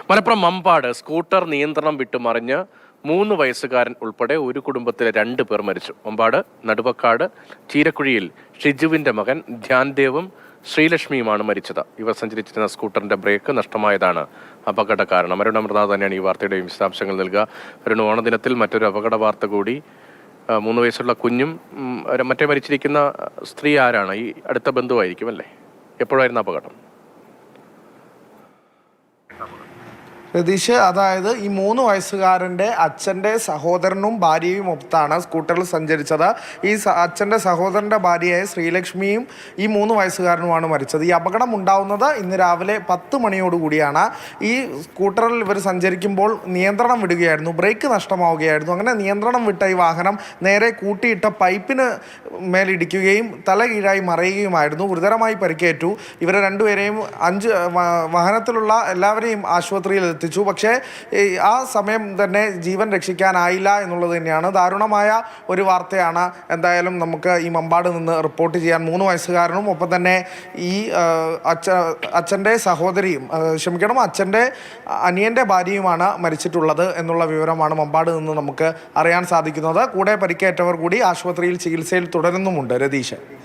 Malappuram Mambad scooter നിയന്ത്രണം വിട്ടുമറിഞ്ഞ് 3 വയസ്സുകാരൻ ഉൾപ്പെടെ ഒരു കുടുംബത്തിലെ 2 പേർ മരിച്ചു. മമ്പാട് നടുവക്കാട് ചീരക്കുഴിയിൽ ഷിജുവിന്റെ മകൻ ധ്യാൻദേവും ശ്രീലക്ഷ്മിയുമാണ് മരിച്ചത്. ഇവർ സഞ്ചരിച്ചിരുന്ന സ്കൂട്ടറിന്റെ ബ്രേക്ക് നഷ്ടമായതാണ് അപകട കാരണം. അരുൺ അമൃതനാഥ് തന്നെയാണ് ഈ വാർത്തയുടെ വിശദാംശങ്ങൾ നൽകുക. അരുൺ, ഓണദിനത്തിൽ മറ്റൊരു അപകട വാർത്ത കൂടി. 3 വയസ്സുള്ള കുഞ്ഞും മറ്റേ മരിച്ചിരിക്കുന്ന സ്ത്രീ ആരാണ്? ഈ അടുത്ത ബന്ധുവായിരിക്കും അല്ലേ? എപ്പോഴായിരുന്നു അപകടം? രതീഷ്, അതായത് ഈ 3 വയസ്സുകാരൻ്റെ അച്ഛൻ്റെ സഹോദരനും ഭാര്യയും ഒത്താണ് സ്കൂട്ടറിൽ സഞ്ചരിച്ചത്. ഈ അച്ഛൻ്റെ സഹോദരൻ്റെ ഭാര്യയായ ശ്രീലക്ഷ്മിയും ഈ 3 വയസ്സുകാരനുമാണ് മരിച്ചത്. ഈ അപകടം ഉണ്ടാവുന്നത് ഇന്ന് രാവിലെ 10 മണിയോടുകൂടിയാണ്. ഈ സ്കൂട്ടറിൽ ഇവർ സഞ്ചരിക്കുമ്പോൾ നിയന്ത്രണം വിടുകയായിരുന്നു, ബ്രേക്ക് നഷ്ടമാവുകയായിരുന്നു. അങ്ങനെ നിയന്ത്രണം വിട്ട ഈ വാഹനം നേരെ കൂട്ടിയിട്ട പൈപ്പിന് മേലിടിക്കുകയും തല കീഴായി മറിയുകയുമായിരുന്നു. ഗുരുതരമായി പരിക്കേറ്റു. ഇവരെ രണ്ടുപേരെയും 5 വാഹനത്തിലുള്ള എല്ലാവരെയും ആശുപത്രിയിൽ എത്തിച്ചു. പക്ഷേ ആ സമയം തന്നെ ജീവൻ രക്ഷിക്കാനായില്ല എന്നുള്ളത് തന്നെയാണ് ദാരുണമായ ഒരു വാർത്തയാണ്. എന്തായാലും നമുക്ക് ഈ മമ്പാട് നിന്ന് റിപ്പോർട്ട് ചെയ്യാൻ 3 വയസ്സുകാരനും ഒപ്പം തന്നെ ഈ അച്ഛൻ്റെ സഹോദരിയും അച്ഛൻ്റെ അനിയൻ്റെ ഭാര്യയുമാണ് മരിച്ചിട്ടുള്ളത് എന്നുള്ള വിവരമാണ് മമ്പാട് നിന്ന് നമുക്ക് അറിയാൻ സാധിക്കുന്നത്. കൂടെ പരിക്കേറ്റവർ കൂടി ആശുപത്രിയിൽ ചികിത്സയിൽ തുടരുന്നുമുണ്ട്. രതീഷ്.